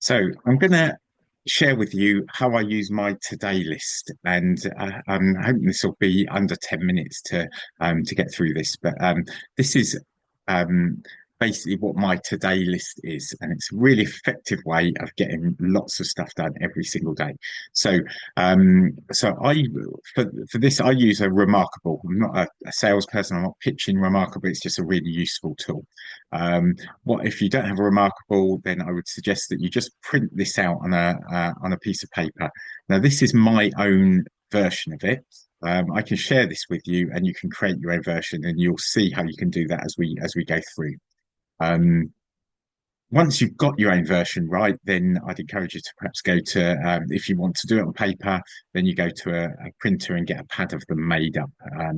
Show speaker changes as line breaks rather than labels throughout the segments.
So I'm going to share with you how I use my today list, and I'm hoping this will be under 10 minutes to get through this. But this is um, basically what my today list is, and it's a really effective way of getting lots of stuff done every single day. So I for this I use a Remarkable. I'm not a salesperson. I'm not pitching Remarkable. It's just a really useful tool. Um, what if you don't have a Remarkable, then I would suggest that you just print this out on a piece of paper. Now, this is my own version of it. I can share this with you, and you can create your own version, and you'll see how you can do that as we go through. Um, Once you've got your own version right, then I'd encourage you to perhaps go to, if you want to do it on paper, then you go to a printer and get a pad of them made up.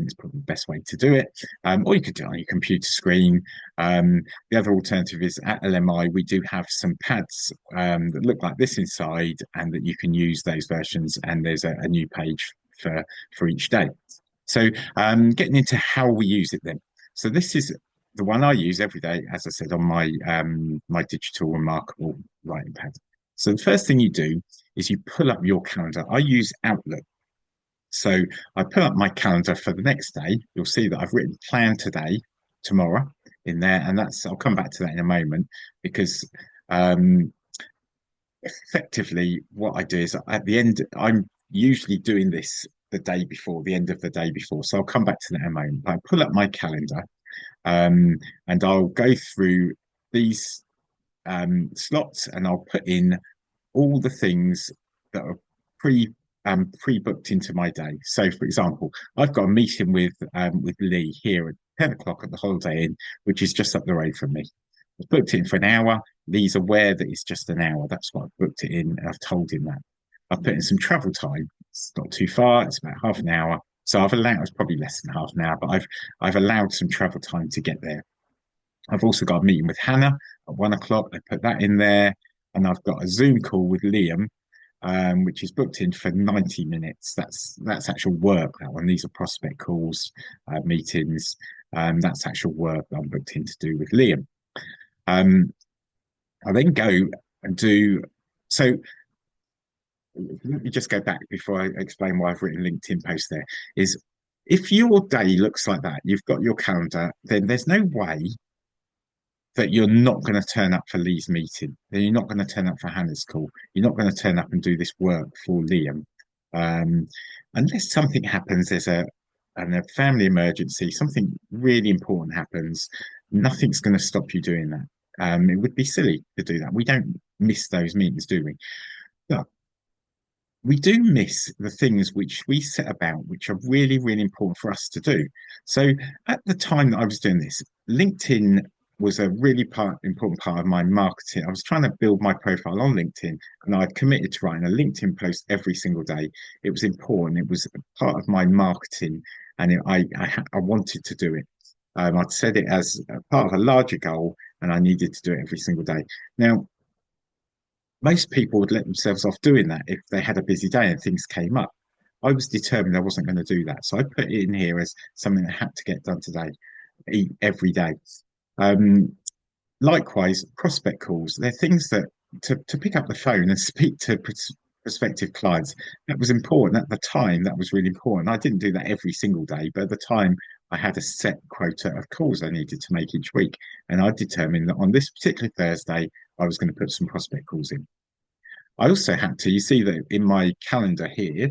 It's probably the best way to do it. Or you could do it on your computer screen. The other alternative is at LMI, we do have some pads that look like this inside, and that you can use those versions, and there's a new page for each day. So getting into how we use it then. So this is the one I use every day, as I said, on my digital Remarkable writing pad. So the first thing you do is you pull up your calendar. I use Outlook. So I pull up my calendar for the next day. You'll see that I've written plan today, tomorrow in there, and I'll come back to that in a moment because um, effectively what I do is at the end, I'm usually doing this the day before, the end of the day before. So I'll come back to that in a moment. I pull up my calendar um, and I'll go through these slots and I'll put in all the things that are pre-booked into my day. So, for example, I've got a meeting with Lee here at 10 o'clock at the Holiday Inn, which is just up the road from me. I've booked it in for an hour. Lee's aware that it's just an hour. That's what I've booked it in, and I've told him that. I've put in some travel time. It's not too far. It's about half an hour. So I've allowed, it's probably less than half an hour, but I've allowed some travel time to get there. I've also got a meeting with Hannah at 1 o'clock. I put that in there, and I've got a Zoom call with Liam, which is booked in for 90 minutes. That's actual work. That one. These are prospect calls, meetings. That's actual work that I'm booked in to do with Liam. Um, I then go and do so. Let me just go back before I explain why I've written LinkedIn post there. Is if your day looks like that, you've got your calendar, then there's no way that you're not going to turn up for Lee's meeting. Then you're not going to turn up for Hannah's call. You're not going to turn up and do this work for Liam. Um, Unless something happens, there's a family emergency, something really important happens, nothing's going to stop you doing that. It would be silly to do that. We don't miss those meetings, do we? But we do miss the things which we set about, which are really, really important for us to do. So at the time that I was doing this, LinkedIn was a really important part of my marketing. I was trying to build my profile on LinkedIn, and I'd committed to writing a LinkedIn post every single day. It was important. It was part of my marketing, and I wanted to do it. I'd set it as a part of a larger goal, and I needed to do it every single day. Now, most people would let themselves off doing that if they had a busy day and things came up. I was determined I wasn't going to do that. So I put it in here as something that had to get done today, every day. Um, Likewise, prospect calls, they're things that to pick up the phone and speak to prospective clients, that was important at the time. That was really important. I didn't do that every single day, but at the time, I had a set quota of calls I needed to make each week. And I determined that on this particular Thursday, I was going to put some prospect calls in. I also had to, you see that in my calendar here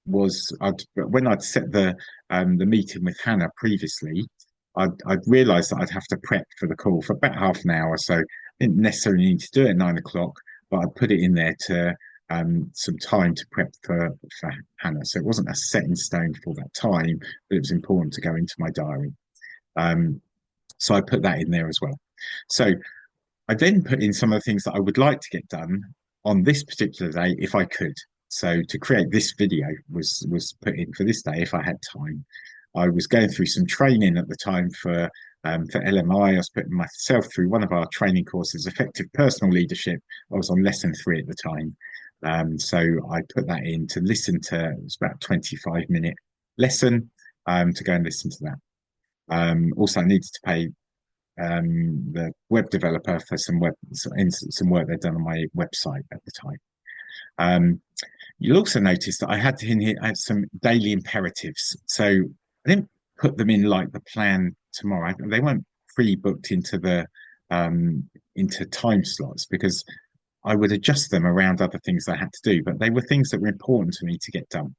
when I'd set the meeting with Hannah previously, I'd realised that I'd have to prep for the call for about half an hour. So I didn't necessarily need to do it at 9 o'clock, but I'd put it in there to some time to prep for Hannah. So it wasn't a set in stone for that time, but it was important to go into my diary. Um, so I put that in there as well. So I then put in some of the things that I would like to get done on this particular day if I could. So to create this video was put in for this day if I had time. I was going through some training at the time for LMI. I was putting myself through one of our training courses, Effective Personal Leadership. I was on lesson 3 at the time. So I put that in to listen to, it was about a 25-minute lesson to go and listen to that. Also, I needed to pay the web developer for some work they'd done on my website at the time. Um, you'll also notice that I had in here I had some daily imperatives. So I didn't put them in like the plan tomorrow. They weren't pre-booked into time slots because I would adjust them around other things I had to do, but they were things that were important to me to get done.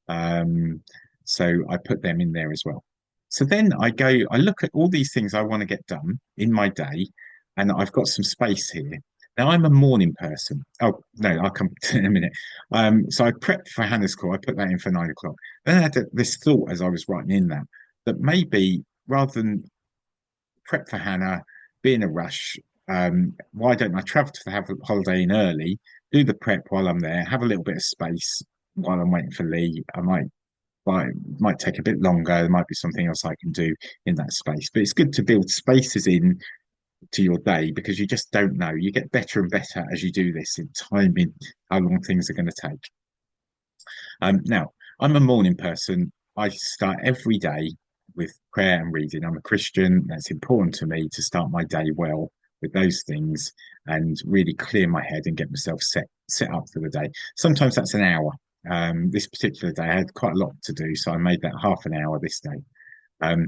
Um, so I put them in there as well. So then I look at all these things I want to get done in my day, and I've got some space here. Now I'm a morning person. Oh no, I'll come to in a minute. So I prepped for Hannah's call. I put that in for 9 o'clock. Then I had this thought as I was writing in that maybe rather than prep for Hannah, be in a rush, why don't I travel to have a holiday in early, do the prep while I'm there, have a little bit of space while I'm waiting for Lee. Might take a bit longer. There might be something else I can do in that space. But it's good to build spaces in to your day because you just don't know. You get better and better as you do this in timing how long things are going to take. Now, I'm a morning person. I start every day with prayer and reading. I'm a Christian. That's important to me to start my day well with those things and really clear my head and get myself set up for the day. Sometimes that's an hour. This particular day, I had quite a lot to do, so I made that half an hour this day. Um,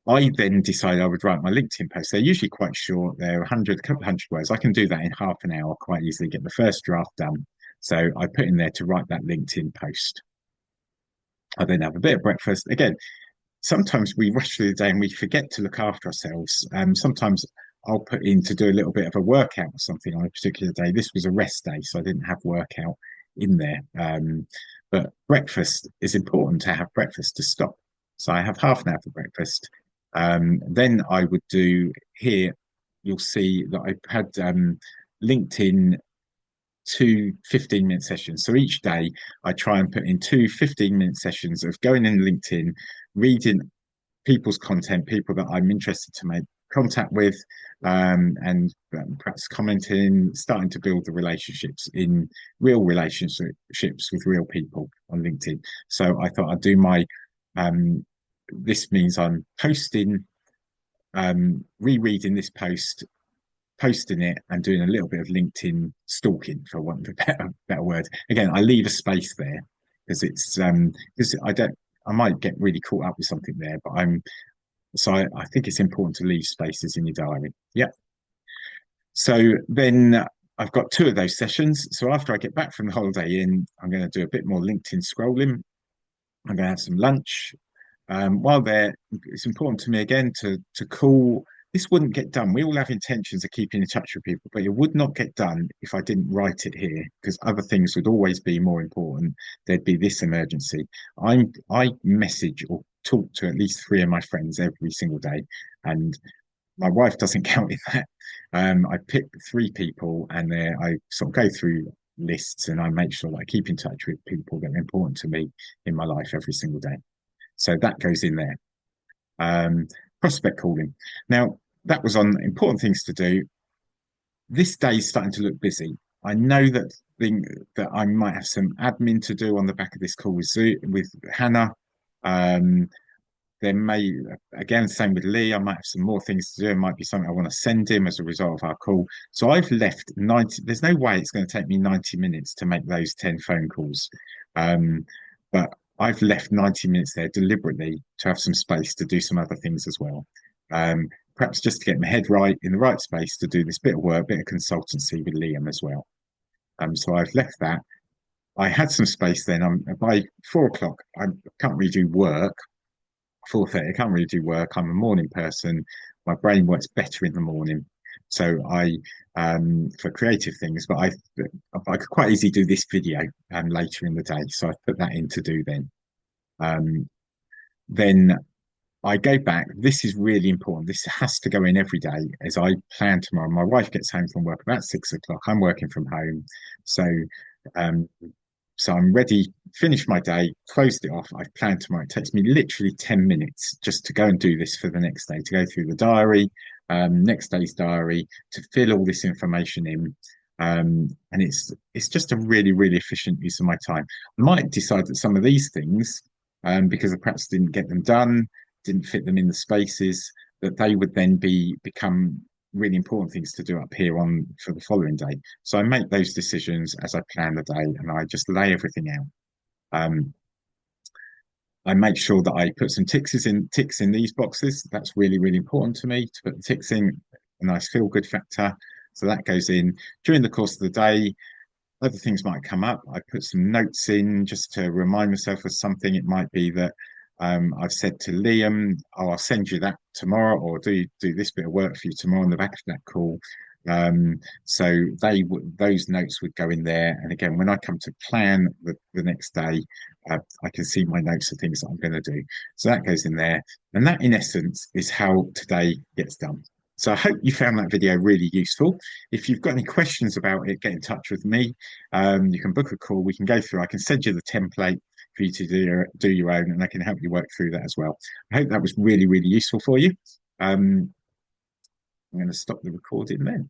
I then decided I would write my LinkedIn posts. They're usually quite short. They're a couple hundred words. I can do that in half an hour quite easily, get the first draft done. So I put in there to write that LinkedIn post. I then have a bit of breakfast. Again, sometimes we rush through the day and we forget to look after ourselves. Sometimes I'll put in to do a little bit of a workout or something on a particular day. This was a rest day, so I didn't have workout in there. But breakfast is important to have breakfast to stop. So I have half an hour for breakfast. Then I would do here, you'll see that I've had LinkedIn two 15-minute sessions. So each day I try and put in two 15-minute sessions of going in LinkedIn, reading people's content, people that I'm interested to make contact with, and perhaps commenting, starting to build the relationships in real relationships with real people on LinkedIn. So I thought I'd do this means I'm posting, rereading this post, posting it and doing a little bit of LinkedIn stalking, for want of a better word. Again, I leave a space there because it's because I might get really caught up with something there, but I think it's important to leave spaces in your diary. Yeah. So then I've got two of those sessions. So after I get back from the Holiday Inn, I'm going to do a bit more LinkedIn scrolling. I'm going to have some lunch. While there, it's important to me again to call. This wouldn't get done. We all have intentions of keeping in touch with people, but it would not get done if I didn't write it here because other things would always be more important. There'd be this emergency. I message or talk to at least three of my friends every single day, and my wife doesn't count in that. I pick three people, and I sort of go through lists, and I make sure that I keep in touch with people that are important to me in my life every single day. So that goes in there. Prospect calling. Now, that was on important things to do. This day is starting to look busy. I know that I might have some admin to do on the back of this call with Hannah. Um, there may, again, same with Lee, I might have some more things to do. It might be something I want to send him as a result of our call. So I've left 90, there's no way it's going to take me 90 minutes to make those 10 phone calls. But I've left 90 minutes there deliberately to have some space to do some other things as well. Perhaps just to get my head right in the right space to do this bit of work, bit of consultancy with Liam as well. So I've left that. I had some space then. By 4 o'clock, I can't really do work. 4:30, I can't really do work. I'm a morning person. My brain works better in the morning. So for creative things, but I could quite easily do this video later in the day. So I put that in to do then. Then I go back. This is really important. This has to go in every day as I plan tomorrow. My wife gets home from work about 6 o'clock. I'm working from home. So um, so I'm ready, finished my day, closed it off. I've planned tomorrow. It takes me literally 10 minutes just to go and do this for the next day, to go through the diary, next day's diary, to fill all this information in. And it's just a really, really efficient use of my time. I might decide that some of these things, because I perhaps didn't get them done, didn't fit them in the spaces, that they would then become really important things to do up here on for the following day. So I make those decisions as I plan the day, and I just lay everything out. Um, I make sure that I put some ticks in these boxes. That's really, really important to me to put the ticks in, a nice feel good factor. So that goes in during the course of the day. Other things might come up. I put some notes in just to remind myself of something. It might be that I've said to Liam, "Oh, I'll send you that tomorrow, or do this bit of work for you tomorrow on the back of that call." So those notes would go in there. And again, when I come to plan the next day, I can see my notes of things that I'm going to do. So that goes in there. And that, in essence, is how today gets done. So I hope you found that video really useful. If you've got any questions about it, get in touch with me. You can book a call. We can go through. I can send you the template for you to do your own, and I can help you work through that as well. I hope that was really, really useful for you. I'm going to stop the recording then.